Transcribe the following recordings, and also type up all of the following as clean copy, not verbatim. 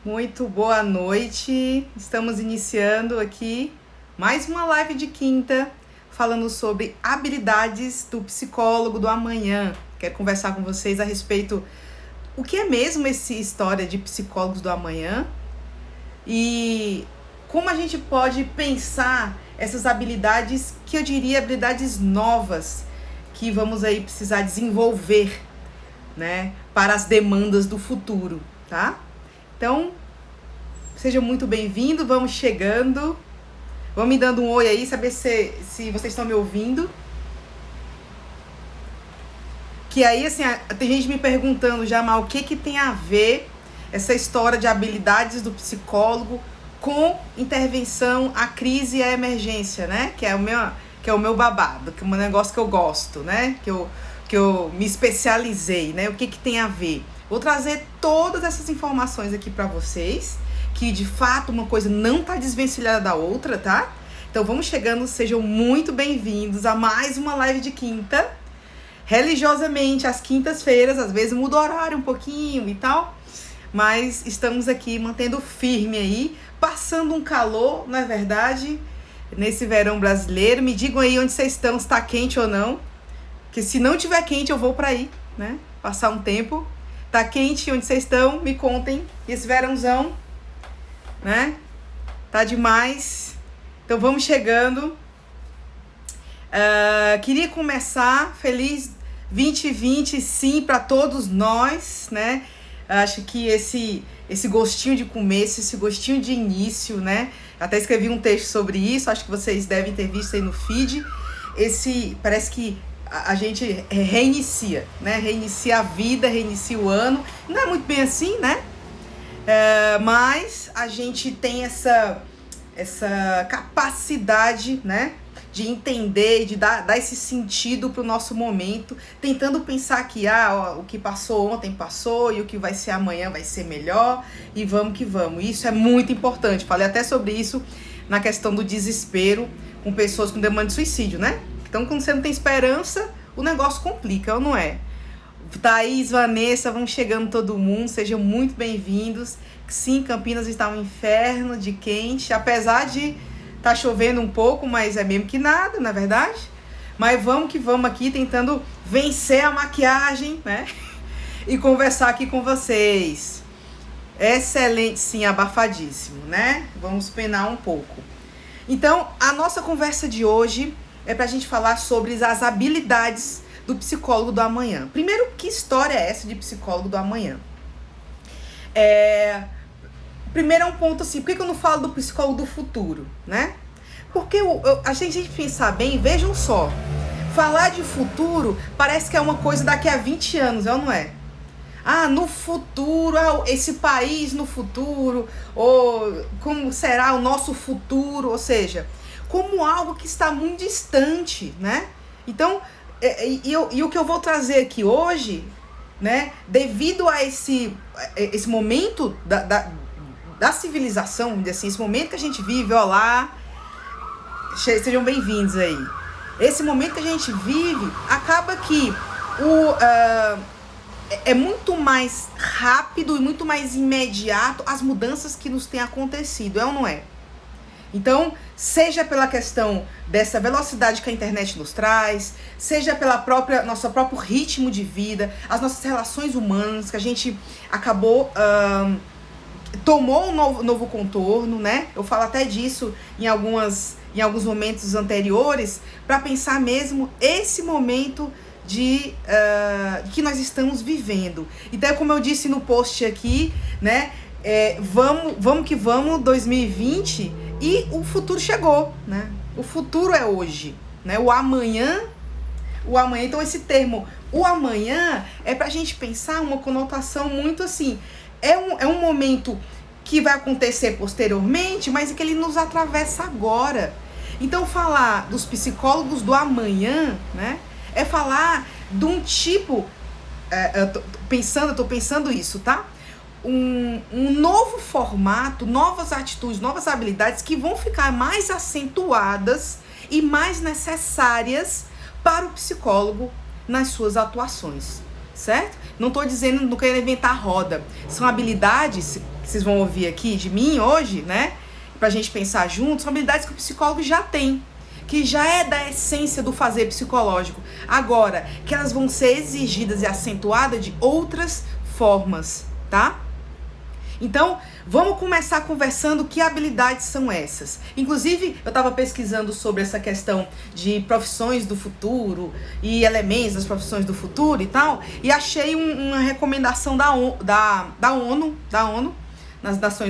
Muito boa noite. Estamos iniciando aqui mais uma live de quinta, falando sobre habilidades do psicólogo do amanhã. Quero conversar com vocês a respeito o que é mesmo essa história de psicólogos do amanhã e como a gente pode pensar essas habilidades, que eu diria habilidades novas, que vamos aí precisar desenvolver, né, para as demandas do futuro, tá? Então, sejam muito bem-vindos, vamos chegando, vão me dando um oi aí, saber se vocês estão me ouvindo. Que aí, assim, tem gente me perguntando já, mas o que tem a ver essa história de habilidades do psicólogo com intervenção à crise e à emergência, né? Que é o meu babado, que é um negócio que eu gosto, né? Que eu me especializei, né? O que tem a ver? Vou trazer todas essas informações aqui para vocês, que de fato uma coisa não tá desvencilhada da outra, tá? Então vamos chegando, sejam muito bem-vindos a mais uma live de quinta. Religiosamente, às quintas-feiras, às vezes muda o horário um pouquinho e tal, mas estamos aqui mantendo firme aí, passando um calor, não é verdade? Nesse verão brasileiro. Me digam aí onde vocês estão, se tá quente ou não, que se não tiver quente eu vou para aí, né? Passar um tempo. Tá quente onde vocês estão? Me contem. Esse verãozão, né? Tá demais. Então vamos chegando. Queria começar feliz 2020, sim, para todos nós, né? Acho que esse gostinho de começo, esse gostinho de início, né? Até escrevi um texto sobre isso, acho que vocês devem ter visto aí no feed. Parece que a gente reinicia, né? Reinicia a vida, reinicia o ano. Não é muito bem assim, né? Mas a gente tem essa capacidade, né? De entender, de dar esse sentido pro nosso momento, tentando pensar que o que passou ontem passou e o que vai ser amanhã vai ser melhor, e vamos que vamos. Isso é muito importante. Falei até sobre isso na questão do desespero com pessoas com demanda de suicídio, né? Então, quando você não tem esperança, o negócio complica, ou não é? Thaís, Vanessa, vão chegando todo mundo, sejam muito bem-vindos. Sim, Campinas está um inferno de quente, apesar de tá chovendo um pouco, mas é mesmo que nada, na verdade. Mas vamos que vamos aqui, tentando vencer a maquiagem, né? E conversar aqui com vocês. Excelente, sim, abafadíssimo, né? Vamos penar um pouco. Então, a nossa conversa de hoje é pra gente falar sobre as habilidades do psicólogo do amanhã. Primeiro, que história é essa de psicólogo do amanhã? Primeiro é um ponto assim, por que eu não falo do psicólogo do futuro, né? Porque a gente pensar bem, vejam só, falar de futuro parece que é uma coisa daqui a 20 anos, é ou não é? No futuro, esse país no futuro, ou como será o nosso futuro, ou seja, como algo que está muito distante, né? Então, e o que eu vou trazer aqui hoje, né, devido a esse momento da civilização, vamos dizer assim, esse momento que a gente vive, olá, sejam bem-vindos aí. Esse momento que a gente vive, acaba que é muito mais rápido e muito mais imediato as mudanças que nos têm acontecido, é ou não é? Então, seja pela questão dessa velocidade que a internet nos traz, seja pela nosso próprio ritmo de vida, as nossas relações humanas, que a gente acabou tomou um novo contorno, né? Eu falo até disso em alguns momentos anteriores, para pensar mesmo esse momento de que nós estamos vivendo. Então, como eu disse no post aqui, né? Vamos que vamos, 2020, e o futuro chegou, né? O futuro é hoje, né? O amanhã, então esse termo, o amanhã, é pra gente pensar uma conotação muito assim, é um momento que vai acontecer posteriormente, mas é que ele nos atravessa agora. Então, falar dos psicólogos do amanhã, né? É falar de um tipo, eu tô pensando isso, tá? Um novo formato, novas atitudes, novas habilidades que vão ficar mais acentuadas e mais necessárias para o psicólogo nas suas atuações, certo? Não estou dizendo, não quero inventar roda. São habilidades, que vocês vão ouvir aqui de mim hoje, né? Pra gente pensar juntos, são habilidades que o psicólogo já tem, que já é da essência do fazer psicológico. Agora, que elas vão ser exigidas e acentuadas de outras formas, tá? Então, vamos começar conversando que habilidades são essas. Inclusive, eu estava pesquisando sobre essa questão de profissões do futuro e elementos das profissões do futuro e tal, e achei uma recomendação da ONU,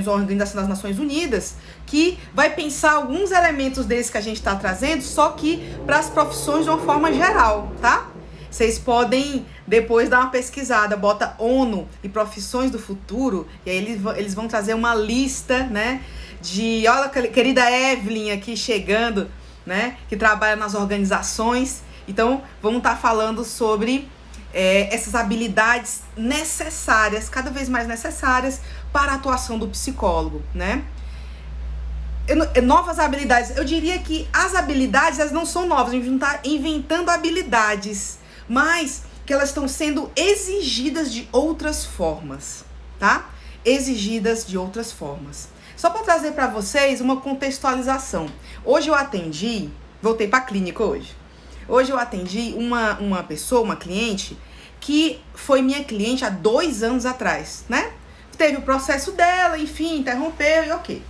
Organização das Nações Unidas, que vai pensar alguns elementos desses que a gente está trazendo, só que para as profissões de uma forma geral, tá? Vocês podem depois dar uma pesquisada, bota ONU e profissões do futuro, e aí eles vão trazer uma lista, né, de, olha a querida Evelyn aqui chegando, né, que trabalha nas organizações. Então, vamos estar falando sobre essas habilidades necessárias, cada vez mais necessárias para a atuação do psicólogo, né? Novas habilidades, eu diria que as habilidades, elas não são novas, a gente não está inventando habilidades, mas que elas estão sendo exigidas de outras formas, tá? Exigidas de outras formas. Só para trazer para vocês uma contextualização. Hoje eu atendi, voltei para a clínica hoje. Hoje eu atendi uma pessoa, uma cliente, que foi minha cliente há 2 anos atrás, né? Teve o processo dela, enfim, interrompeu e ok.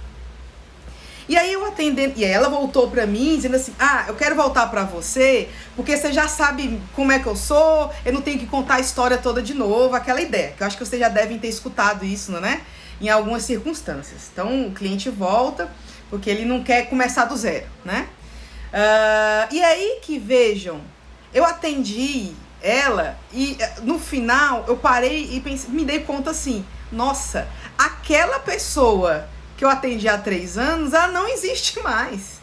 E aí eu atendendo, e aí ela voltou pra mim dizendo assim, eu quero voltar pra você, porque você já sabe como é que eu sou, eu não tenho que contar a história toda de novo, aquela ideia, que eu acho que vocês já devem ter escutado isso, né? Em algumas circunstâncias. Então o cliente volta, porque ele não quer começar do zero, né? E aí que vejam, eu atendi ela e no final eu parei e pensei, me dei conta assim, nossa, aquela pessoa que eu atendi há 3 anos, ela não existe mais,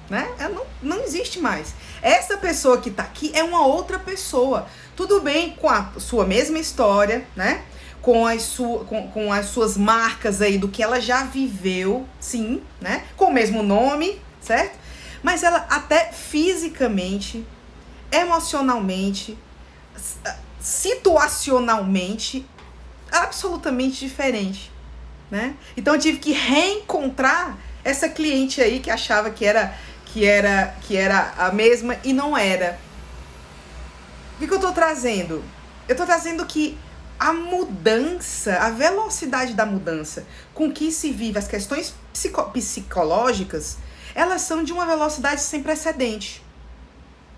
né? Ela não existe mais. Essa pessoa que tá aqui é uma outra pessoa. Tudo bem com a sua mesma história, né? Com as suas marcas aí do que ela já viveu, sim, né? Com o mesmo nome, certo? Mas ela até fisicamente, emocionalmente, situacionalmente, absolutamente diferente, né? Então eu tive que reencontrar essa cliente aí que achava que era a mesma e não era. O que eu tô trazendo? Eu tô trazendo que a mudança, a velocidade da mudança com que se vive as questões psicológicas, elas são de uma velocidade sem precedente.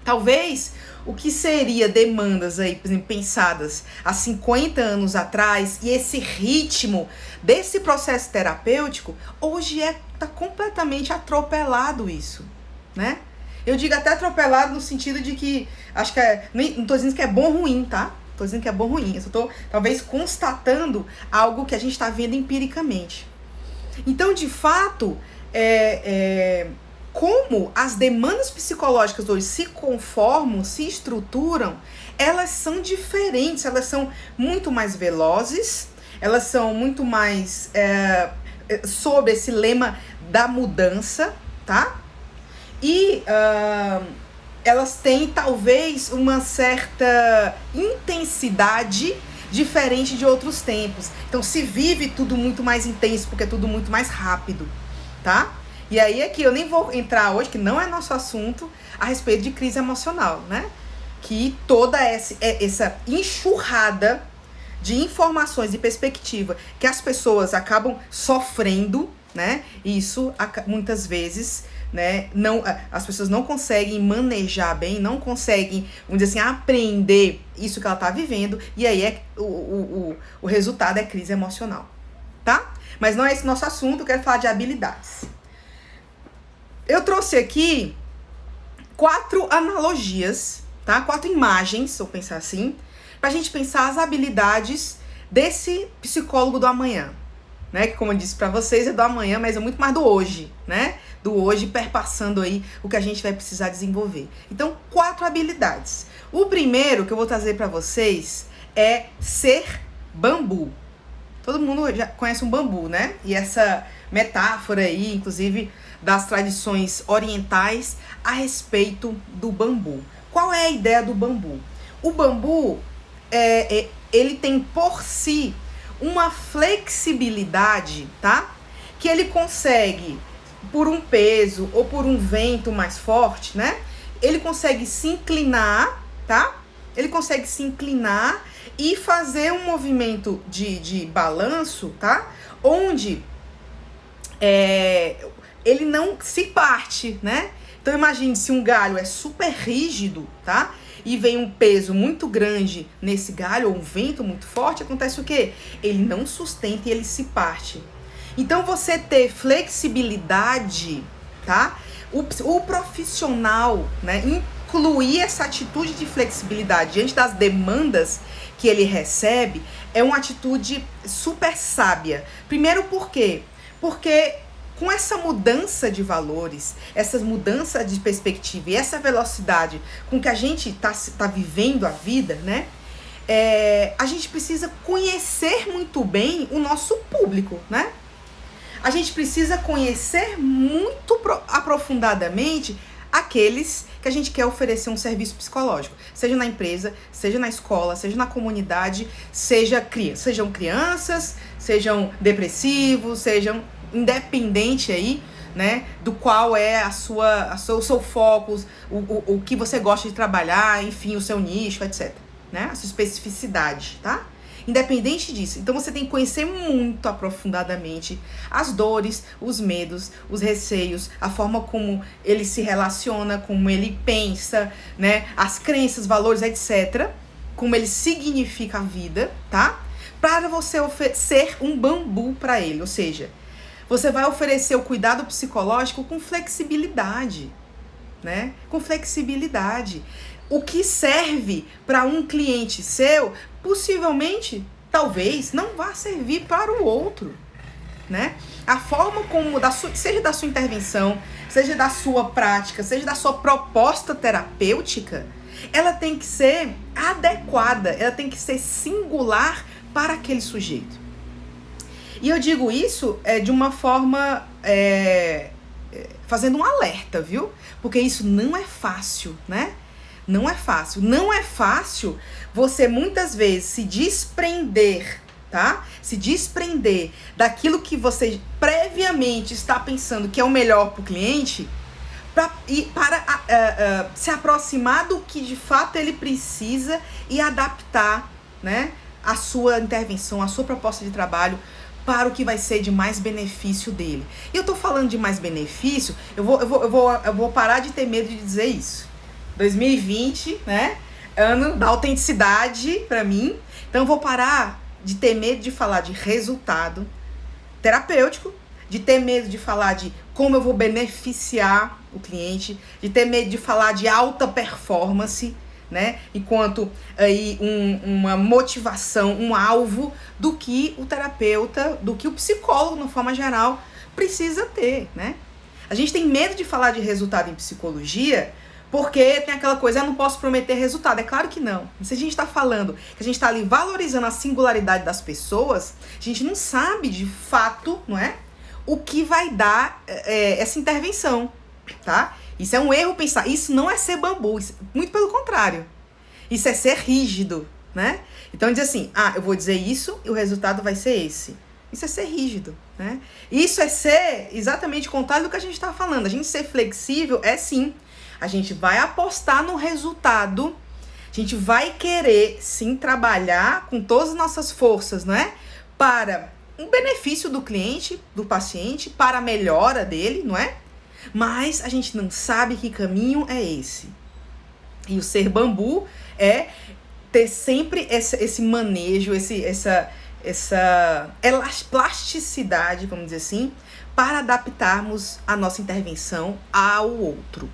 Talvez o que seria demandas aí, por exemplo, pensadas há 50 anos atrás, e esse ritmo desse processo terapêutico, hoje tá completamente atropelado isso, né? Eu digo até atropelado no sentido de que, acho que não tô dizendo que é bom ou ruim, tá? Tô dizendo que é bom ou ruim, eu só tô talvez constatando algo que a gente tá vendo empiricamente. Então, de fato, como as demandas psicológicas hoje se conformam, se estruturam, elas são diferentes, elas são muito mais velozes, elas são muito mais sobre esse lema da mudança, tá? E elas têm talvez uma certa intensidade diferente de outros tempos. Então se vive tudo muito mais intenso, porque é tudo muito mais rápido, tá? E aí aqui eu nem vou entrar hoje, que não é nosso assunto, a respeito de crise emocional, né? Que toda essa enxurrada de informações e perspectiva que as pessoas acabam sofrendo, né? Isso muitas vezes, né? As pessoas não conseguem manejar bem, não conseguem, vamos dizer assim, aprender isso que ela tá vivendo, e aí o resultado é crise emocional, tá? Mas não é esse nosso assunto, eu quero falar de habilidades. Eu trouxe aqui 4 analogias, tá? 4 imagens, se eu pensar assim, pra gente pensar as habilidades desse psicólogo do amanhã, né? Que, como eu disse pra vocês, é do amanhã, mas é muito mais do hoje, né? Do hoje, perpassando aí o que a gente vai precisar desenvolver. Então, 4 habilidades. O primeiro que eu vou trazer pra vocês é ser bambu. Todo mundo já conhece um bambu, né? E essa metáfora aí, inclusive, das tradições orientais a respeito do bambu. Qual é a ideia do bambu? O bambu, ele tem por si uma flexibilidade, tá? Que ele consegue, por um peso ou por um vento mais forte, né? Ele consegue se inclinar, tá? Ele consegue se inclinar e fazer um movimento de balanço, tá? Onde ele não se parte, né? Então imagine se um galho é super rígido, tá? E vem um peso muito grande nesse galho, ou um vento muito forte, acontece o quê? Ele não sustenta e ele se parte. Então você ter flexibilidade, tá? O profissional, né, incluir essa atitude de flexibilidade diante das demandas que ele recebe é uma atitude super sábia. Primeiro por quê? Porque com essa mudança de valores, essa mudança de perspectiva e essa velocidade com que a gente tá vivendo a vida, né? A gente precisa conhecer muito bem o nosso público, né? A gente precisa conhecer muito aprofundadamente aqueles que a gente quer oferecer um serviço psicológico, seja na empresa, seja na escola, seja na comunidade, sejam crianças, sejam depressivos, sejam independente aí, né, do qual é o seu foco, o que você gosta de trabalhar, enfim, o seu nicho, etc, né, a sua especificidade, tá? Independente disso, então você tem que conhecer muito aprofundadamente as dores, os medos, os receios, a forma como ele se relaciona, como ele pensa, né? As crenças, valores, etc. Como ele significa a vida, tá? Para você ser um bambu para ele, ou seja, você vai oferecer o cuidado psicológico com flexibilidade, né? Com flexibilidade. O que serve para um cliente seu, possivelmente, talvez, não vá servir para o outro, né? A forma como, seja da sua intervenção, seja da sua prática, seja da sua proposta terapêutica, ela tem que ser adequada, ela tem que ser singular para aquele sujeito. E eu digo isso de uma forma, fazendo um alerta, viu? Porque isso não é fácil, né? Não é fácil. Não é fácil você muitas vezes se desprender, tá? Se desprender daquilo que você previamente está pensando que é o melhor para o cliente para se aproximar do que de fato ele precisa e adaptar, né, a sua intervenção, a sua proposta de trabalho para o que vai ser de mais benefício dele. E eu tô falando de mais benefício, eu vou parar de ter medo de dizer isso. 2020, né? Ano da autenticidade pra mim. Então eu vou parar de ter medo de falar de resultado terapêutico, de ter medo de falar de como eu vou beneficiar o cliente, de ter medo de falar de alta performance, né? Enquanto aí uma motivação, um alvo do que o terapeuta, do que o psicólogo, de uma forma geral, precisa ter, né? A gente tem medo de falar de resultado em psicologia porque tem aquela coisa, eu não posso prometer resultado. É claro que não. Se a gente está falando que a gente está ali valorizando a singularidade das pessoas, a gente não sabe de fato, não é? O que vai dar essa intervenção, tá? Isso é um erro pensar. Isso não é ser bambu, muito pelo contrário. Isso é ser rígido, né? Então diz assim, eu vou dizer isso e o resultado vai ser esse. Isso é ser rígido, né? Isso é ser exatamente o contrário do que a gente está falando. A gente ser flexível é sim. A gente vai apostar no resultado, a gente vai querer sim trabalhar com todas as nossas forças, né? Para um benefício do cliente, do paciente, para a melhora dele, não é? Mas a gente não sabe que caminho é esse. E o ser bambu é ter sempre esse manejo, essa plasticidade, vamos dizer assim, para adaptarmos a nossa intervenção ao outro.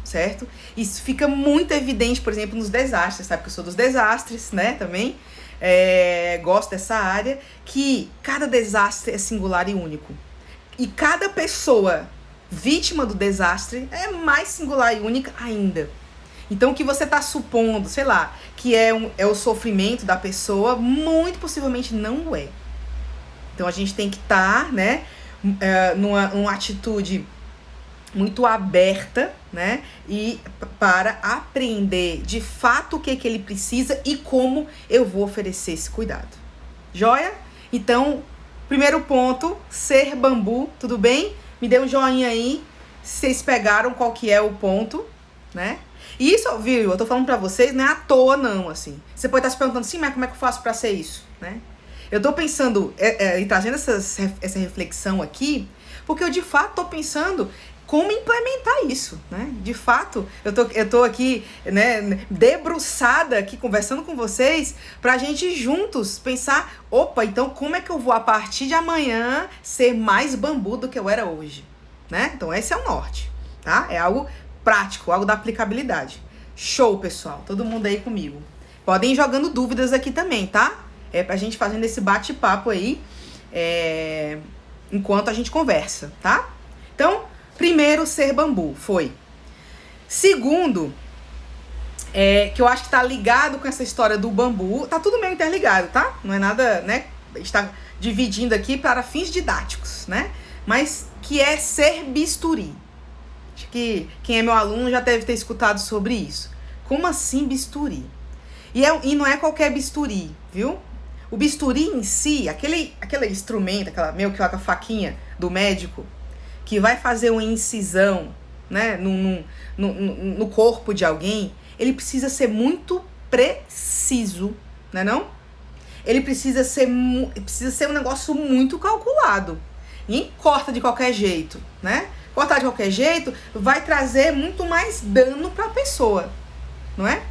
Certo? Isso fica muito evidente, por exemplo, nos desastres, sabe? Porque eu sou dos desastres, né? Também gosto dessa área, que cada desastre é singular e único. E cada pessoa vítima do desastre é mais singular e única ainda. Então, o que você está supondo, sei lá, que é o sofrimento da pessoa, muito possivelmente não o é. Então, a gente tem que estar, né, numa atitude muito aberta, né? E para aprender de fato o que ele precisa e como eu vou oferecer esse cuidado. Joia? Então, primeiro ponto, ser bambu, tudo bem? Me dê um joinha aí, se vocês pegaram qual que é o ponto, né? E isso, viu, eu tô falando pra vocês, não é à toa não, assim. Você pode estar se perguntando, sim, mas como é que eu faço pra ser isso, né? Eu tô pensando e trazendo essa reflexão aqui, porque eu de fato tô pensando como implementar isso, né? De fato, eu tô aqui, né, debruçada aqui conversando com vocês pra gente juntos pensar, opa, então como é que eu vou a partir de amanhã ser mais bambu do que eu era hoje, né? Então esse é o norte, tá? É algo prático, algo da aplicabilidade. Show, pessoal. Todo mundo aí comigo. Podem ir jogando dúvidas aqui também, tá? É pra gente fazendo esse bate-papo aí, enquanto a gente conversa, tá? Então, primeiro, ser bambu, foi. Segundo, que eu acho que tá ligado com essa história do bambu, tá tudo meio interligado, tá? Não é nada, né? A gente tá dividindo aqui para fins didáticos, né? Mas que é ser bisturi. Acho que quem é meu aluno já deve ter escutado sobre isso. Como assim bisturi? E não é qualquer bisturi, viu? O bisturi em si, aquele instrumento, meio que a faquinha do médico, que vai fazer uma incisão, né, no corpo de alguém, ele precisa ser muito preciso, né não? Ele precisa ser um negócio muito calculado. Ninguém corta de qualquer jeito, né? Cortar de qualquer jeito vai trazer muito mais dano para a pessoa, não é?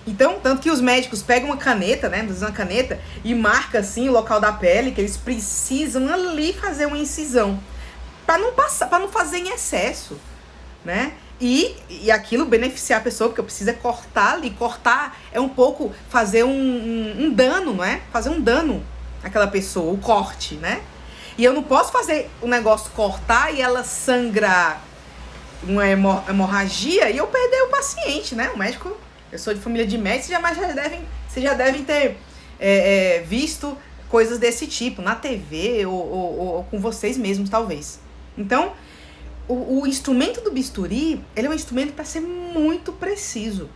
Então, tanto que os médicos pegam uma caneta, né, uma caneta, e marca assim o local da pele que eles precisam ali fazer uma incisão, para não fazer em excesso, né? E aquilo beneficiar a pessoa, porque precisa cortar ali. Cortar é um pouco fazer um dano, não é? Fazer um dano àquela pessoa, o corte, né? E eu não posso fazer o negócio cortar e ela sangrar, uma hemorragia, e eu perder o paciente, né? O médico, eu sou de família de médicos, vocês já devem ter visto coisas desse tipo na TV ou com vocês mesmos, talvez. Então, o instrumento do bisturi, ele é um instrumento para ser muito preciso.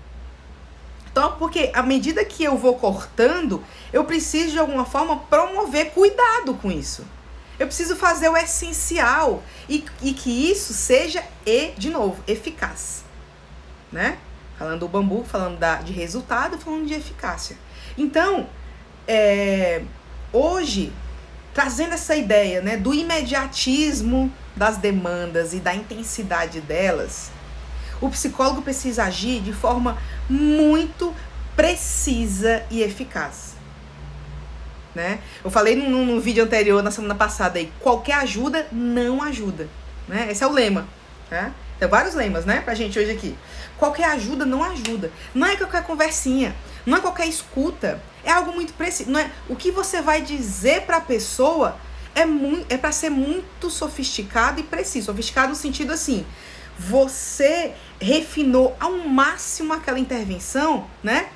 Então, porque à medida que eu vou cortando, eu preciso de alguma forma promover cuidado com isso. Eu preciso fazer o essencial e que isso seja, de novo, eficaz, né? Falando do bambu, falando de resultado, falando de eficácia. Então, hoje, trazendo essa ideia, né, do imediatismo das demandas e da intensidade delas, o psicólogo precisa agir de forma muito precisa e eficaz, né? Eu falei no vídeo anterior, na semana passada, aí, qualquer ajuda não ajuda, né? Esse é o lema, né? Tem vários lemas, né, pra gente hoje aqui. Qualquer ajuda não ajuda. Não é qualquer conversinha, não é qualquer escuta. É algo muito preciso. Não é, o que você vai dizer pra pessoa é pra ser muito sofisticado e preciso. Sofisticado no sentido assim, você refinou ao máximo aquela intervenção, né?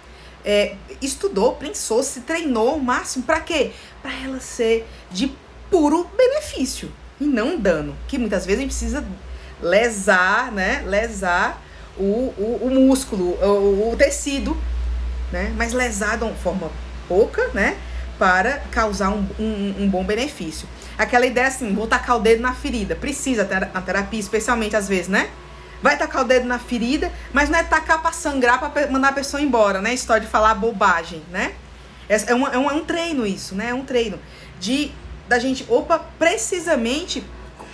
Estudou, pensou, se treinou ao máximo. Pra quê? Pra ela ser de puro benefício e não dano. Que muitas vezes a gente precisa lesar, né? Lesar o músculo, o tecido, né? Mas lesar de uma forma pouca, né? Para causar um bom benefício. Aquela ideia assim, vou tacar o dedo na ferida. Precisa a terapia, especialmente às vezes, né? Vai tacar o dedo na ferida, mas não é tacar pra sangrar, pra mandar a pessoa embora, né? História de falar bobagem, né? É um treino isso, né? É um treino da gente, precisamente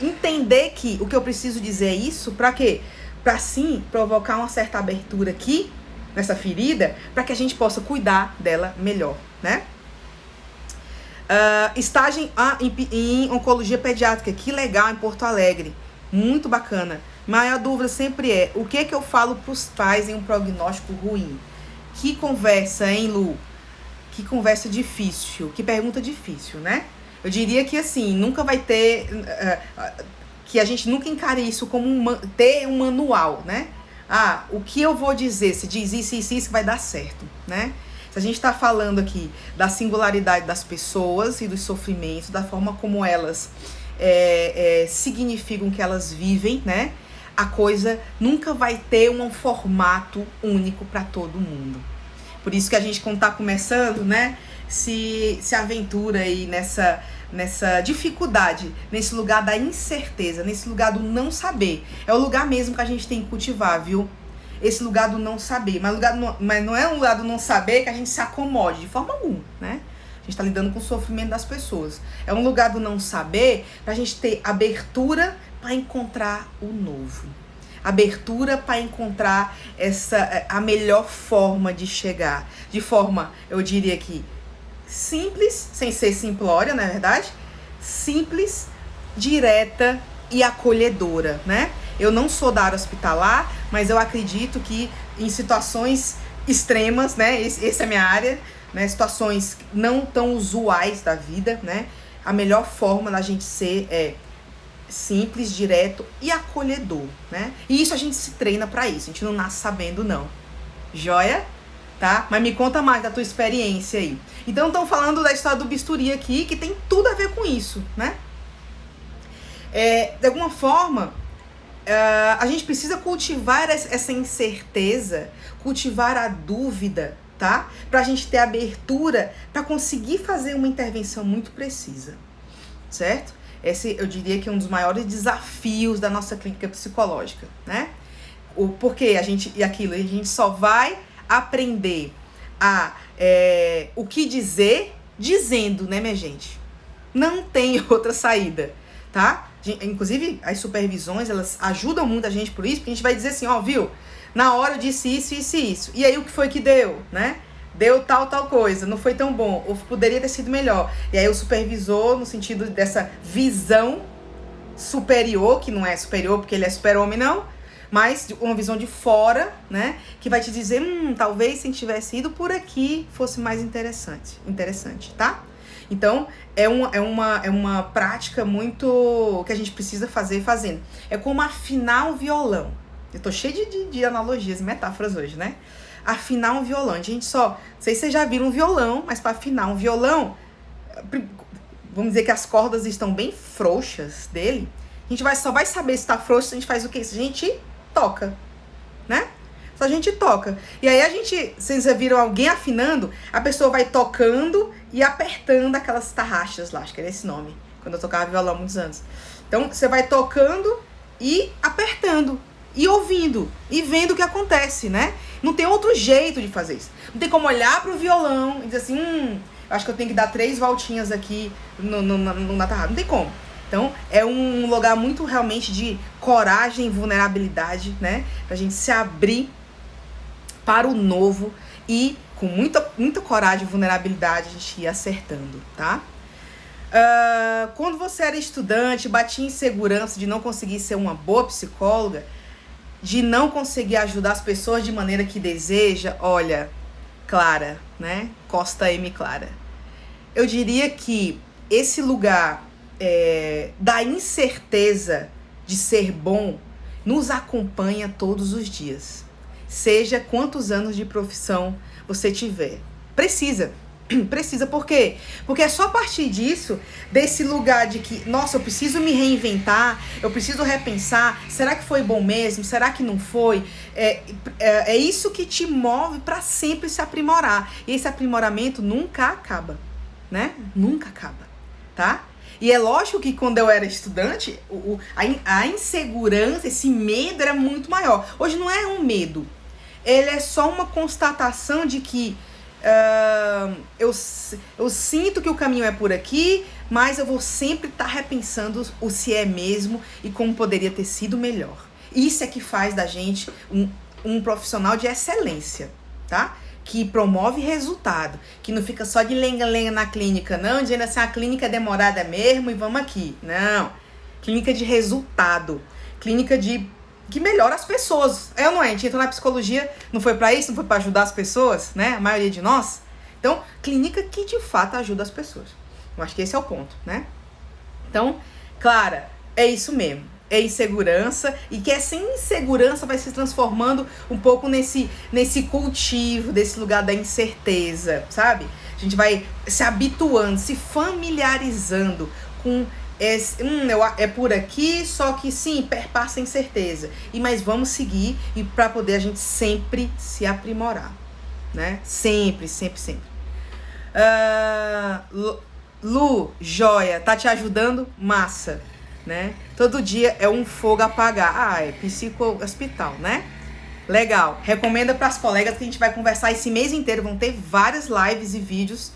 entender que o que eu preciso dizer é isso, pra quê? Pra sim provocar uma certa abertura aqui, nessa ferida, pra que a gente possa cuidar dela melhor, né? Estágio em oncologia pediátrica, que legal, em Porto Alegre, muito bacana. Maior dúvida sempre é, o que eu falo pros pais em um prognóstico ruim? Que conversa, hein, Lu? Que conversa difícil, que pergunta difícil, né? Eu diria que assim, nunca vai ter, que a gente nunca encare isso como ter um manual, né? O que eu vou dizer, se diz isso vai dar certo, né? Se a gente está falando aqui da singularidade das pessoas e dos sofrimentos, da forma como elas significam que elas vivem, né? A coisa nunca vai ter um formato único para todo mundo. Por isso que a gente, quando está começando, né? se aventura aí nessa dificuldade, nesse lugar da incerteza, nesse lugar do não saber. É o lugar mesmo que a gente tem que cultivar, viu? Esse lugar do não saber. Mas não é um lugar do não saber que a gente se acomode de forma alguma, né? A gente tá lidando com o sofrimento das pessoas. É um lugar do não saber pra gente ter abertura para encontrar o novo. Abertura para encontrar a melhor forma de chegar. De forma, eu diria que simples, sem ser simplória, não é verdade? Simples, direta e acolhedora, né? Eu não sou da área hospitalar, mas eu acredito que em situações extremas, né? Essa é a minha área, né? Situações não tão usuais da vida, né? A melhor forma da gente ser é simples, direto e acolhedor, né? E isso a gente se treina pra isso, a gente não nasce sabendo, não. Joia? Tá? Mas me conta mais da tua experiência aí. Então, estão falando da história do bisturi aqui, que tem tudo a ver com isso, né? De alguma forma, a gente precisa cultivar essa incerteza, cultivar a dúvida, tá? Pra gente ter abertura pra conseguir fazer uma intervenção muito precisa, certo? Esse, eu diria que é um dos maiores desafios da nossa clínica psicológica, né? Porque a gente só vai aprender o que dizer dizendo, né, minha gente? Não tem outra saída, tá? Inclusive, as supervisões, elas ajudam muito a gente por isso, porque a gente vai dizer assim, ó, viu? Na hora eu disse isso, isso e isso. E aí, o que foi que deu, né? Deu tal coisa, não foi tão bom, ou poderia ter sido melhor. E aí o supervisor, no sentido dessa visão superior, que não é superior porque ele é super-homem, não, mas uma visão de fora, né, que vai te dizer, talvez se tivesse ido por aqui fosse mais interessante, tá? Então, é uma prática muito que a gente precisa fazer fazendo. É como afinar um violão. Eu tô cheia de analogias e metáforas hoje, né? Afinar um violão. A gente não sei se vocês já viram um violão, mas para afinar um violão, vamos dizer que as cordas estão bem frouxas dele. A gente só vai saber se tá frouxo se a gente faz o quê? Se a gente toca, né? Se a gente toca. E aí vocês já viram alguém afinando? A pessoa vai tocando e apertando aquelas tarraxas lá, acho que era esse nome, quando eu tocava violão há muitos anos. Então, você vai tocando e apertando, e ouvindo, e vendo o que acontece, né? Não tem outro jeito de fazer isso. Não tem como olhar pro violão e dizer assim, acho que eu tenho que dar 3 voltinhas aqui na tarraxa. Não tem como. Então, é um lugar muito realmente de coragem e vulnerabilidade, né? Pra gente se abrir para o novo e com muita coragem e vulnerabilidade a gente ir acertando, tá? Quando você era estudante, batia insegurança de não conseguir ser uma boa psicóloga, de não conseguir ajudar as pessoas de maneira que deseja, olha, Clara, né? Costa M. Clara. Eu diria que esse lugar da incerteza de ser bom nos acompanha todos os dias. Seja quantos anos de profissão você tiver. Precisa, por quê? Porque é só a partir disso, desse lugar de que, nossa, eu preciso me reinventar, eu preciso repensar, será que foi bom mesmo? Será que não foi? É isso que te move para sempre se aprimorar. E esse aprimoramento nunca acaba, né? Nunca acaba, tá? E é lógico que quando eu era estudante, a insegurança, esse medo era muito maior. Hoje não é um medo, ele é só uma constatação de que eu sinto que o caminho é por aqui, mas eu vou sempre estar repensando o se é mesmo e como poderia ter sido melhor. Isso é que faz da gente um profissional de excelência, tá? Que promove resultado, que não fica só de lenga-lenga na clínica, não, dizendo assim, a clínica é demorada mesmo e vamos aqui. Não, clínica de resultado, clínica que melhora as pessoas. É ou não é? A gente entrou na psicologia, não foi pra isso, não foi pra ajudar as pessoas, né? A maioria de nós. Então, clínica que de fato ajuda as pessoas. Eu acho que esse é o ponto, né? Então, Clara, é isso mesmo. É insegurança, e que essa insegurança vai se transformando um pouco nesse cultivo, desse lugar da incerteza, sabe? A gente vai se habituando, se familiarizando com é por aqui, só que sim, perpassa a incerteza. Mas vamos seguir e para poder a gente sempre se aprimorar, né? Sempre. Lu, joia, tá te ajudando? Massa, né? Todo dia é um fogo apagar. Ah, é psico-hospital, né? Legal. Recomenda para as colegas que a gente vai conversar esse mês inteiro. Vão ter várias lives e vídeos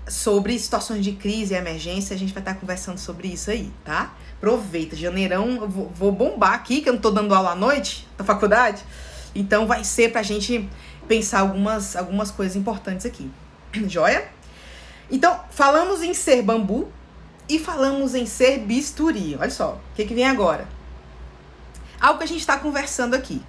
sobre situações de crise e emergência. A gente vai estar conversando sobre isso aí, tá? Aproveita. Janeirão, eu vou bombar aqui, que eu não tô dando aula à noite na faculdade. Então vai ser pra gente pensar algumas coisas importantes aqui. Joia? Então, falamos em ser bambu e falamos em ser bisturi. Olha só, o que vem agora? Algo que a gente está conversando aqui,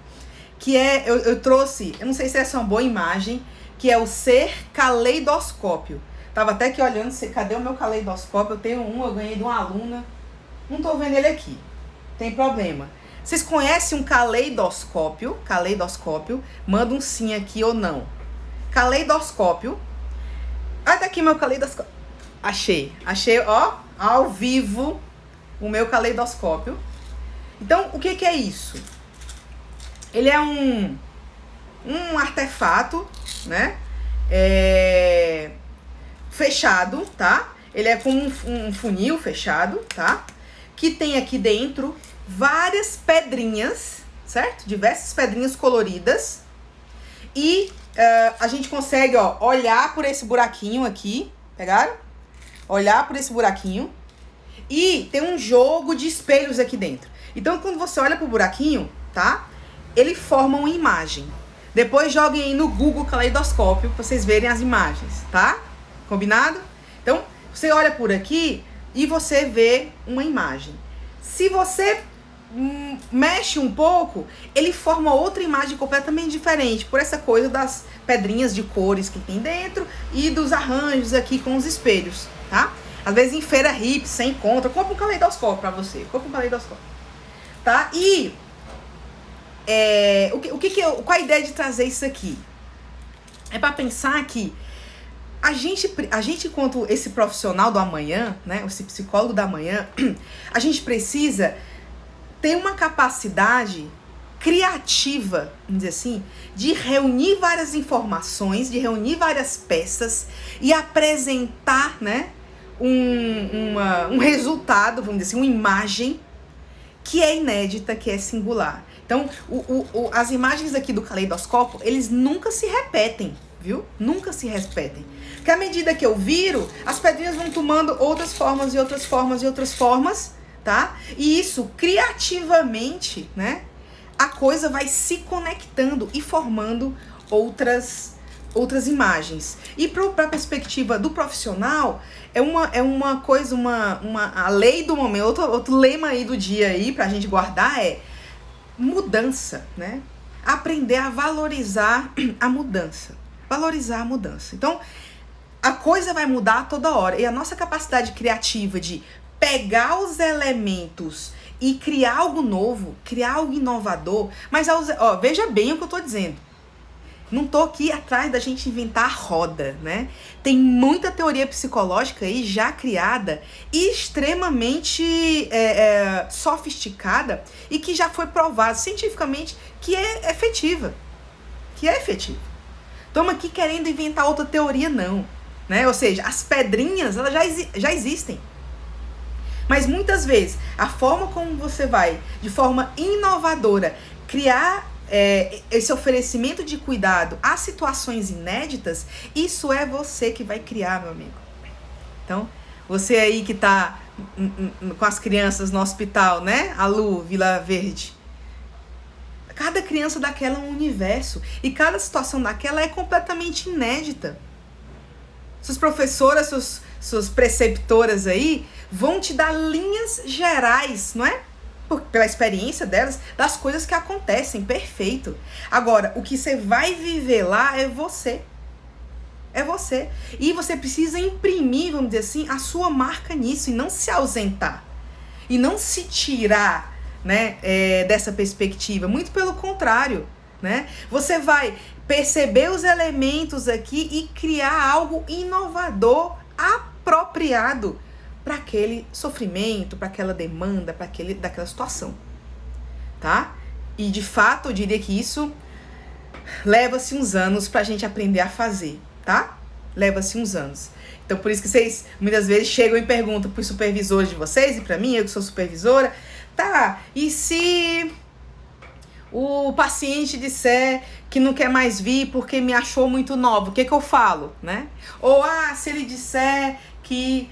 que é, eu trouxe, eu não sei se essa é uma boa imagem, que é o ser caleidoscópio. Tava até aqui olhando, cadê o meu caleidoscópio? Eu tenho eu ganhei de uma aluna, não tô vendo ele aqui, tem problema. Vocês conhecem um caleidoscópio? Caleidoscópio, manda um sim aqui ou não. Caleidoscópio. Ah, tá aqui meu caleidoscópio. Achei, ó, ao vivo, o meu caleidoscópio. Então, o que é isso? Ele é um artefato, né? Fechado, tá? Ele é como um funil fechado, tá? Que tem aqui dentro várias pedrinhas, certo? Diversas pedrinhas coloridas. E a gente consegue, ó, olhar por esse buraquinho aqui. Pegaram? Olhar por esse buraquinho. E tem um jogo de espelhos aqui dentro. Então, quando você olha pro buraquinho, tá? Ele forma uma imagem. Depois joguem aí no Google caleidoscópio pra vocês verem as imagens, tá? Combinado? Então, você olha por aqui e você vê uma imagem. Se você mexe um pouco, ele forma outra imagem completamente diferente, por essa coisa das pedrinhas de cores que tem dentro e dos arranjos aqui com os espelhos, tá? Às vezes em feira hippie, você encontra, compra um caleidoscópio pra você, compra um caleidoscópio, tá? E qual a ideia de trazer isso aqui? É para pensar que a gente, enquanto esse profissional do amanhã, né, esse psicólogo da manhã, a gente precisa ter uma capacidade criativa, vamos dizer assim, de reunir várias informações, de reunir várias peças e apresentar, né, um resultado, vamos dizer assim, uma imagem que é inédita, que é singular. Então, as imagens aqui do caleidoscópio, eles nunca se repetem, viu? Nunca se repetem. Porque à medida que eu viro, as pedrinhas vão tomando outras formas e outras formas e outras formas, tá? E isso, criativamente, né? A coisa vai se conectando e formando outras imagens. E para a perspectiva do profissional, é uma coisa, a lei do momento, outro lema aí do dia aí pra gente guardar é mudança, né? Aprender a valorizar a mudança. Valorizar a mudança. Então, a coisa vai mudar toda hora. E a nossa capacidade criativa de pegar os elementos e criar algo novo, criar algo inovador. Mas, ó, veja bem o que eu tô dizendo. Não tô aqui atrás da gente inventar a roda, né? Tem muita teoria psicológica aí já criada e extremamente sofisticada e que já foi provado cientificamente que é efetiva. Estamos aqui querendo inventar outra teoria, não. Né? Ou seja, as pedrinhas, elas já existem. Mas muitas vezes, a forma como você vai, de forma inovadora, criar esse oferecimento de cuidado a situações inéditas, isso é você que vai criar, meu amigo. Então, você aí que tá com as crianças no hospital, né? A Lu, Vila Verde. Cada criança daquela é um universo. E cada situação daquela é completamente inédita. Suas professoras, suas preceptoras aí, vão te dar linhas gerais, não é? Pela experiência delas, das coisas que acontecem, perfeito. Agora, o que você vai viver lá é você. É você. E você precisa imprimir, vamos dizer assim, a sua marca nisso e não se ausentar. E não se tirar, né, dessa perspectiva. Muito pelo contrário, né? Você vai perceber os elementos aqui e criar algo inovador, apropriado para aquele sofrimento, para aquela demanda, daquela situação, tá? E de fato, eu diria que isso leva-se uns anos pra gente aprender a fazer, tá? leva-se uns anos. Então, por isso que vocês muitas vezes chegam e perguntam para os supervisores de vocês e para mim, eu que sou supervisora, tá, e se o paciente disser que não quer mais vir porque me achou muito nova, o que eu falo, né? Ou, se ele disser que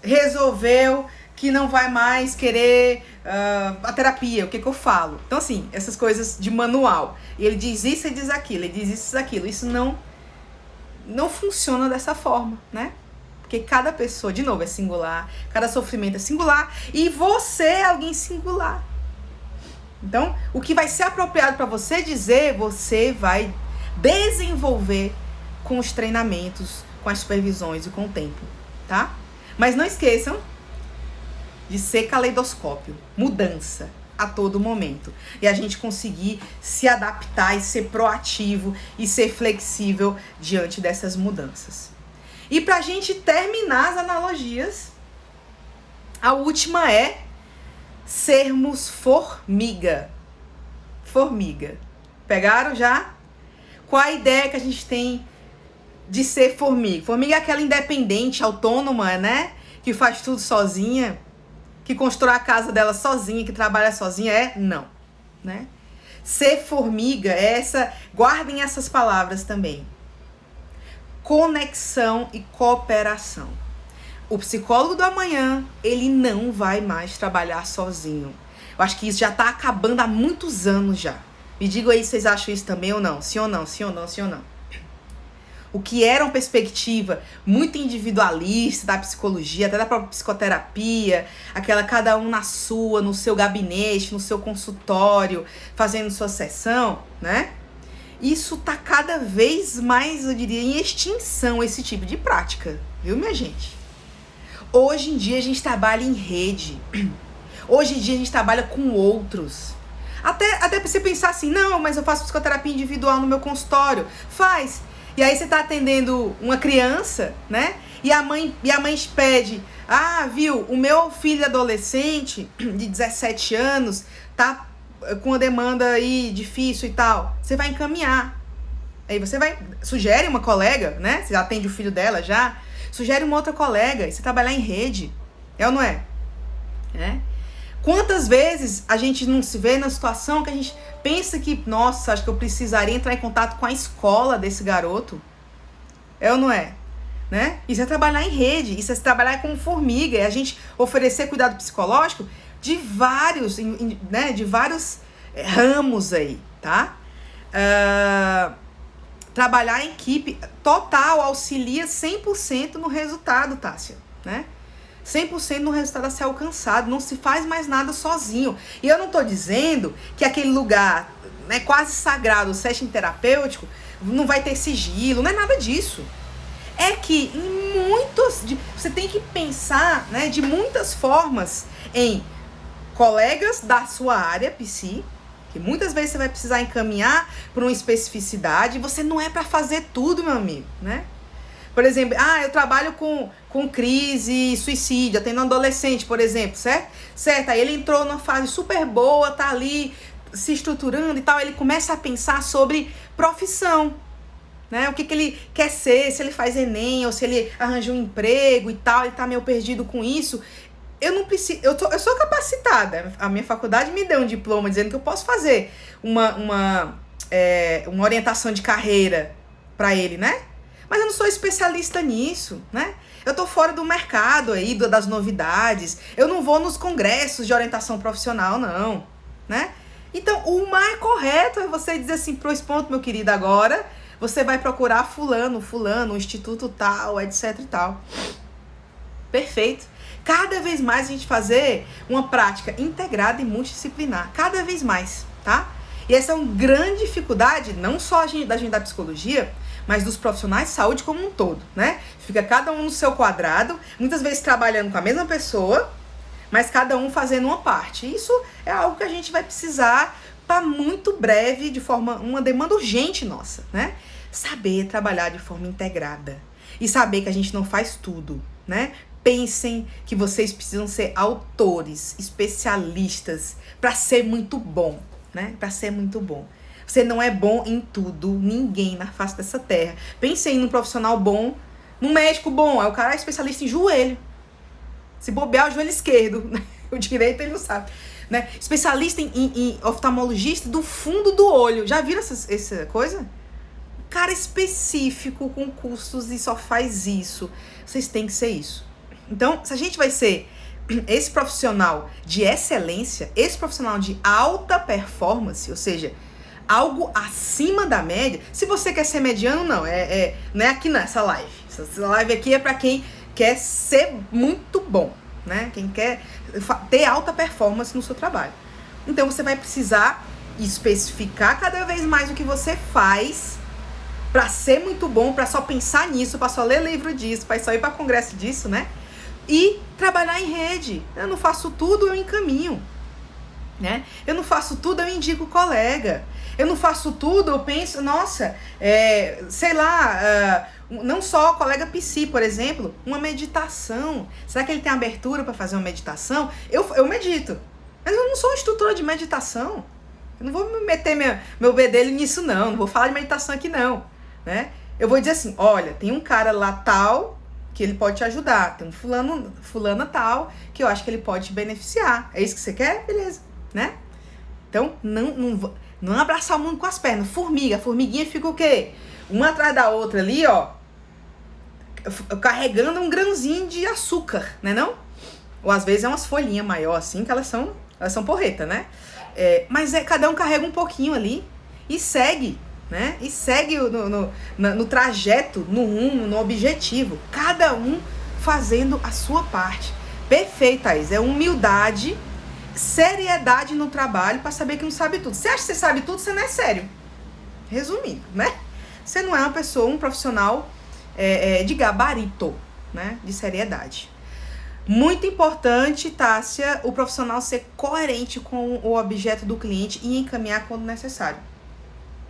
resolveu que não vai mais querer a terapia, o que eu falo? Então, assim, essas coisas de manual. E ele diz isso e diz aquilo, ele diz isso e aquilo. Isso não funciona dessa forma, né? Porque cada pessoa, de novo, é singular, cada sofrimento é singular e você é alguém singular. Então, o que vai ser apropriado para você dizer, você vai desenvolver com os treinamentos, com as supervisões e com o tempo, tá? Mas não esqueçam de ser caleidoscópio, mudança a todo momento. E a gente conseguir se adaptar e ser proativo e ser flexível diante dessas mudanças. E pra gente terminar as analogias, a última é sermos formiga. Formiga. Pegaram já? Qual a ideia que a gente tem de ser formiga? Formiga é aquela independente, autônoma, né? Que faz tudo sozinha, que constrói a casa dela sozinha, que trabalha sozinha. Não, né? Ser formiga é guardem essas palavras também. Conexão e cooperação. O psicólogo do amanhã, ele não vai mais trabalhar sozinho. Eu acho que isso já tá acabando há muitos anos já. Me digam aí se vocês acham isso também ou não. Sim ou não, sim ou não, sim ou não. O que era uma perspectiva muito individualista da psicologia, até da própria psicoterapia, aquela cada um na sua, no seu gabinete, no seu consultório, fazendo sua sessão, né? Isso tá cada vez mais, eu diria, em extinção, esse tipo de prática, viu, minha gente? Hoje em dia a gente trabalha em rede. Hoje em dia a gente trabalha com outros. Até pra você pensar assim, não, mas eu faço psicoterapia individual no meu consultório. Faz. E aí você tá atendendo uma criança, né? E a mãe pede, viu, o meu filho adolescente de 17 anos tá com uma demanda aí difícil e tal. Você vai encaminhar. Aí você sugere uma colega, né? Você atende o filho dela já. Sugere uma outra colega e você trabalhar em rede. É ou não é? Quantas vezes a gente não se vê na situação que a gente pensa que, nossa, acho que eu precisaria entrar em contato com a escola desse garoto? É ou não é? Né? Isso é trabalhar em rede, isso é trabalhar como formiga, é a gente oferecer cuidado psicológico de vários, né, de vários ramos aí, tá? Trabalhar em equipe total auxilia 100% no resultado, Tássia, né? 100% no resultado a ser alcançado, não se faz mais nada sozinho. E eu não tô dizendo que aquele lugar, né, quase sagrado, o setting terapêutico, não vai ter sigilo, não é nada disso. É que você tem que pensar, né, de muitas formas em colegas da sua área, psi, que muitas vezes você vai precisar encaminhar por uma especificidade, você não é para fazer tudo, meu amigo, né? Por exemplo, eu trabalho com crise, suicídio, atendo um adolescente, por exemplo, certo? Certo, aí ele entrou numa fase super boa, tá ali se estruturando e tal, ele começa a pensar sobre profissão, né? O que ele quer ser, se ele faz Enem, ou se ele arranja um emprego e tal, ele tá meio perdido com isso. Eu não preciso, eu sou capacitada, a minha faculdade me deu um diploma dizendo que eu posso fazer uma orientação de carreira para ele, né? Mas eu não sou especialista nisso, né? Eu tô fora do mercado aí, das novidades. Eu não vou nos congressos de orientação profissional, não, né? Então, o mais correto é você dizer assim, pro ponto, meu querido, agora você vai procurar fulano, o instituto tal, etc e tal. Perfeito. Cada vez mais a gente fazer uma prática integrada e multidisciplinar. Cada vez mais, tá? E essa é uma grande dificuldade, não só da gente da psicologia, mas dos profissionais de saúde como um todo, né? Fica cada um no seu quadrado, muitas vezes trabalhando com a mesma pessoa, mas cada um fazendo uma parte. Isso é algo que a gente vai precisar para muito breve, uma demanda urgente nossa, né? Saber trabalhar de forma integrada e saber que a gente não faz tudo, né? Pensem que vocês precisam ser autores, especialistas para ser muito bom, né? Para ser muito bom. Você não é bom em tudo, ninguém na face dessa terra. Pense em um profissional bom, num médico bom, aí o cara é especialista em joelho. Se bobear o joelho esquerdo, o direito ele não sabe. Né? Especialista em oftalmologista do fundo do olho. Já viram essa coisa? Cara específico com custos e só faz isso. Vocês têm que ser isso. Então, se a gente vai ser esse profissional de excelência, esse profissional de alta performance, ou seja, algo acima da média. Se você quer ser mediano, não é aqui nessa live. Essa live aqui é para quem quer ser muito bom, né? Quem quer ter alta performance no seu trabalho. Então você vai precisar especificar cada vez mais o que você faz para ser muito bom, para só pensar nisso, para só ler livro disso, para só ir para congresso disso, né? E trabalhar em rede. Eu não faço tudo, eu encaminho. Né? Eu não faço tudo, eu indico o colega. Eu não faço tudo, eu penso, nossa, sei lá, não só o colega psi, por exemplo, uma meditação. Será que ele tem abertura para fazer uma meditação? Eu medito, mas eu não sou instrutora de meditação. Eu não vou me meter meu bedelho nisso, não vou falar de meditação aqui, não. Né? Eu vou dizer assim, olha, tem um cara lá tal que ele pode te ajudar, tem um fulana tal que eu acho que ele pode te beneficiar. É isso que você quer? Beleza. Né? Então, não abraçar o mundo com as pernas. Formiguinha fica o quê? Uma atrás da outra ali, ó, carregando um grãozinho de açúcar, né não? Ou às vezes é umas folhinhas maior assim, que elas são porreta, né? Mas cada um carrega um pouquinho ali e segue, né? E segue no trajeto, no rumo, no objetivo. Cada um fazendo a sua parte. Perfeito, Thaís. É humildade, seriedade no trabalho para saber que não sabe tudo. Você acha que você sabe tudo, você não é sério. Resumindo, né? Você não é uma pessoa, um profissional de gabarito, né? De seriedade. Muito importante, Tássia, o profissional ser coerente com o objeto do cliente e encaminhar quando necessário.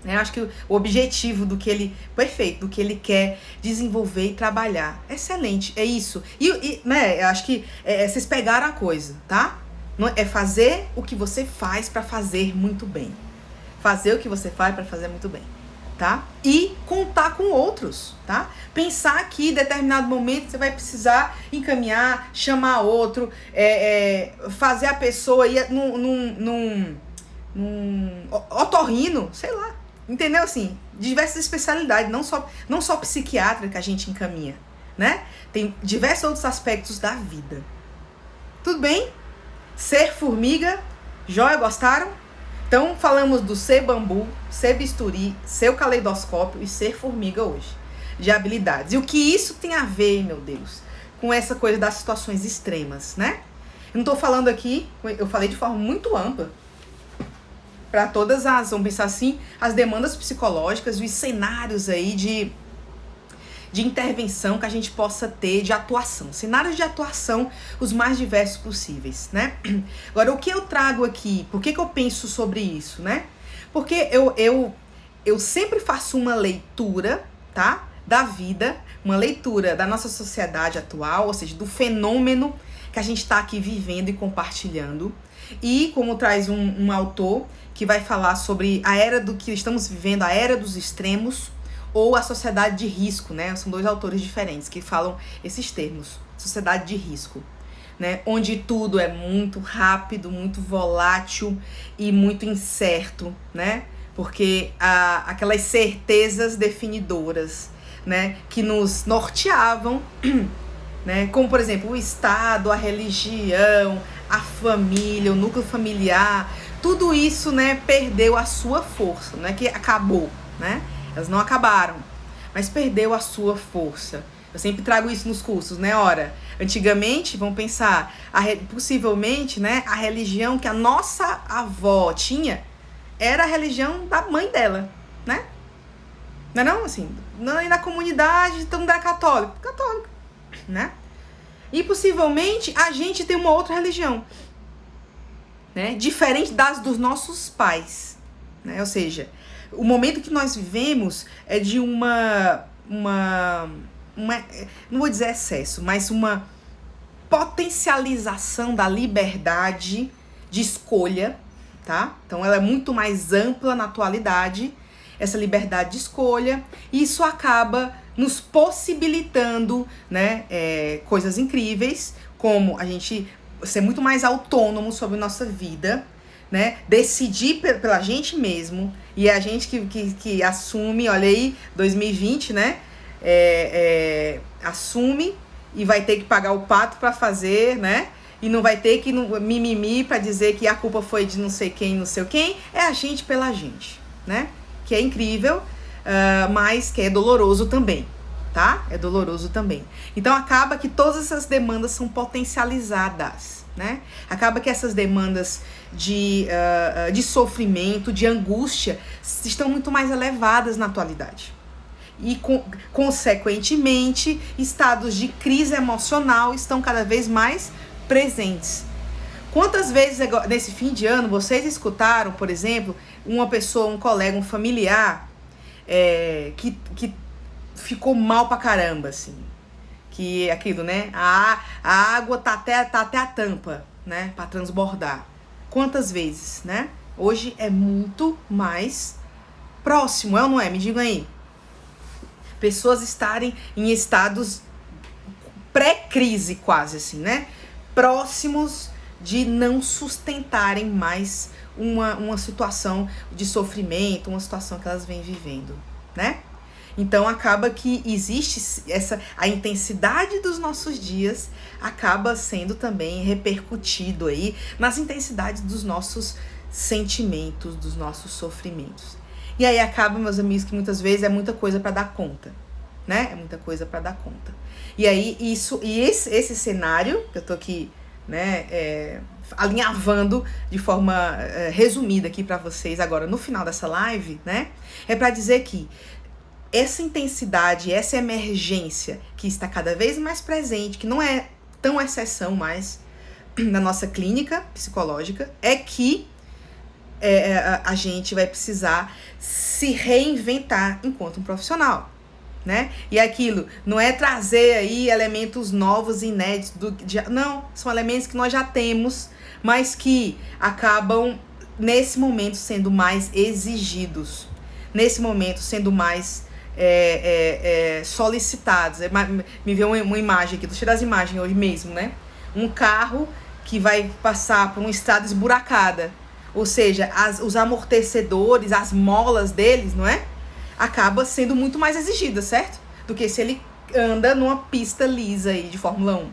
Eu acho que o objetivo do que ele quer desenvolver e trabalhar. Excelente, é isso. E né, eu acho que vocês pegaram a coisa, tá? É fazer o que você faz para fazer muito bem. Fazer o que você faz para fazer muito bem, tá? E contar com outros, tá? Pensar que em determinado momento você vai precisar encaminhar, chamar outro, fazer a pessoa ir num otorrino, sei lá. Entendeu? Assim, diversas especialidades, não só psiquiatra que a gente encaminha, né? Tem diversos outros aspectos da vida. Tudo bem? Ser formiga, joia, gostaram? Então falamos do ser bambu, ser bisturi, ser o caleidoscópio e ser formiga hoje, de habilidades. E o que isso tem a ver, meu Deus, com essa coisa das situações extremas, né? Eu não tô falando aqui, eu falei de forma muito ampla, para todas vamos pensar assim, as demandas psicológicas, os cenários aí de intervenção que a gente possa ter, de atuação. Cenários de atuação, os mais diversos possíveis, né? Agora, o que eu trago aqui, por que eu penso sobre isso, né? Porque eu sempre faço uma leitura, tá? Da vida, uma leitura da nossa sociedade atual, ou seja, do fenômeno que a gente está aqui vivendo e compartilhando. E como traz um autor que vai falar sobre a era do que estamos vivendo, a era dos extremos, ou a sociedade de risco, né? São dois autores diferentes que falam esses termos. Sociedade de risco, né? Onde tudo é muito rápido, muito volátil e muito incerto, né? Porque aquelas certezas definidoras, né? Que nos norteavam, né? Como, por exemplo, o Estado, a religião, a família, o núcleo familiar, tudo isso, né, perdeu a sua força, não é que acabou, né? Elas não acabaram, mas perdeu a sua força. Eu sempre trago isso nos cursos, né? Ora, antigamente, vamos pensar, possivelmente, né, a religião que a nossa avó tinha era a religião da mãe dela, né? Não é não? Assim, na comunidade, todo mundo era católico, né? E possivelmente a gente tem uma outra religião, né? Diferente dos nossos pais, né? Ou seja, o momento que nós vivemos é de uma não vou dizer excesso, mas uma potencialização da liberdade de escolha, tá? Então ela é muito mais ampla na atualidade, essa liberdade de escolha, e isso acaba nos possibilitando, né, coisas incríveis, como a gente ser muito mais autônomo sobre nossa vida, né, decidir pela gente mesmo, e é a gente que assume, olha aí, 2020, né, assume e vai ter que pagar o pato para fazer, né, e não vai ter que mimimi para dizer que a culpa foi de não sei quem, não sei quem, é a gente pela gente, né, que é incrível, mas que é doloroso também, tá? É doloroso também. Então acaba que todas essas demandas são potencializadas, né? Acaba que essas demandas de sofrimento, de angústia, estão muito mais elevadas na atualidade. E, consequentemente, estados de crise emocional estão cada vez mais presentes. Quantas vezes nesse fim de ano vocês escutaram, por exemplo, uma pessoa, um colega, um familiar que ficou mal pra caramba, assim? Que aquilo, né? A água tá até a tampa, né? Pra transbordar. Quantas vezes, né? Hoje é muito mais próximo, é ou não é? Me digam aí. Pessoas estarem em estados pré-crise quase, assim, né? Próximos de não sustentarem mais uma situação de sofrimento, uma situação que elas vêm vivendo, né? Então acaba que existe a intensidade dos nossos dias acaba sendo também repercutido aí nas intensidades dos nossos sentimentos, dos nossos sofrimentos. E aí acaba, meus amigos, que muitas vezes é muita coisa para dar conta, né? É muita coisa para dar conta. E aí esse cenário que eu tô aqui, né, alinhavando de forma resumida aqui para vocês agora no final dessa live, né, é para dizer que essa intensidade, essa emergência que está cada vez mais presente, que não é tão exceção mais na nossa clínica psicológica, é que a gente vai precisar se reinventar enquanto um profissional, né? E aquilo não é trazer aí elementos novos e inéditos, não, são elementos que nós já temos, mas que acabam nesse momento sendo mais exigidos, nesse momento sendo mais solicitados. Me veio uma imagem aqui, tô tirando as imagens hoje mesmo, né? Um carro que vai passar por uma estrada esburacada, ou seja, os amortecedores, as molas deles, não é? Acaba sendo muito mais exigida, certo? Do que se ele anda numa pista lisa aí de Fórmula 1.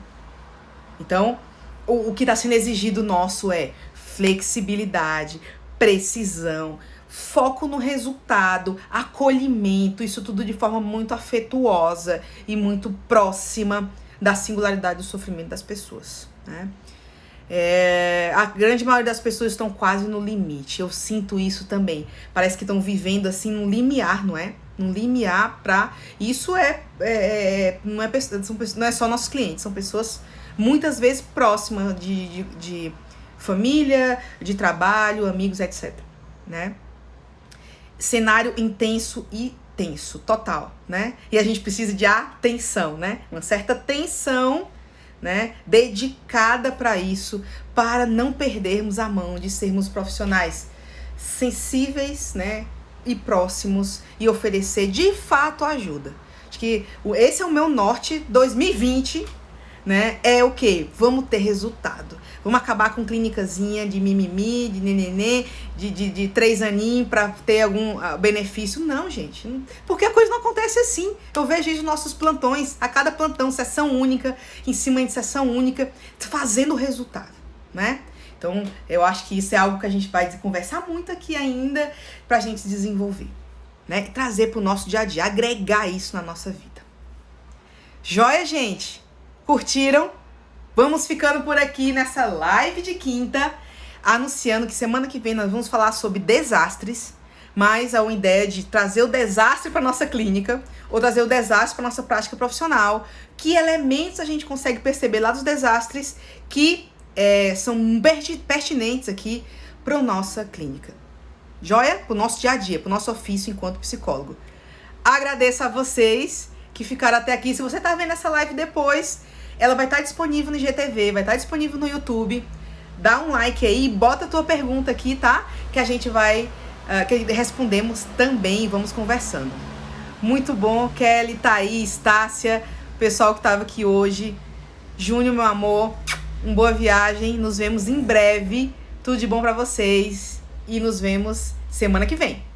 Então, o que está sendo exigido nosso é flexibilidade, precisão, foco no resultado, acolhimento, isso tudo de forma muito afetuosa e muito próxima da singularidade do sofrimento das pessoas, né? A grande maioria das pessoas estão quase no limite. Eu sinto isso também. Parece que estão vivendo assim num limiar, não é? Num limiar pra... Isso não é só nossos clientes, são pessoas muitas vezes próximas de família, de trabalho, amigos, etc, né? Cenário intenso e tenso, total, né? E a gente precisa de atenção, né? Uma certa tensão, né, dedicada para isso, para não perdermos a mão de sermos profissionais sensíveis, né, e próximos e oferecer de fato ajuda. Acho que esse é o meu norte 2020, né? É o quê? Vamos ter resultado. Vamos acabar com clínicazinha de mimimi, de nenenê, de 3 aninhos para ter algum benefício. Não, gente. Porque a coisa não acontece assim. Eu vejo isso nos nossos plantões. A cada plantão, sessão única, em cima de sessão única, fazendo o resultado, né? Então, eu acho que isso é algo que a gente vai conversar muito aqui ainda pra gente desenvolver, né? E trazer pro nosso dia a dia, agregar isso na nossa vida. Joia, gente? Curtiram? Vamos ficando por aqui nessa live de quinta, anunciando que semana que vem nós vamos falar sobre desastres, mas a ideia de trazer o desastre para nossa clínica, ou trazer o desastre para nossa prática profissional. Que elementos a gente consegue perceber lá dos desastres que são pertinentes aqui para a nossa clínica. Joia? Para o nosso dia a dia, para o nosso ofício enquanto psicólogo. Agradeço a vocês que ficaram até aqui. Se você está vendo essa live depois, ela vai estar disponível no IGTV, vai estar disponível no YouTube. dá um like aí, bota a tua pergunta aqui, tá? Que a gente vai, que respondemos também e vamos conversando. Muito bom, Kelly, Thaís, Tássia, pessoal que tava aqui hoje. Júnior, meu amor, uma boa viagem, nos vemos em breve. Tudo de bom pra vocês e nos vemos semana que vem.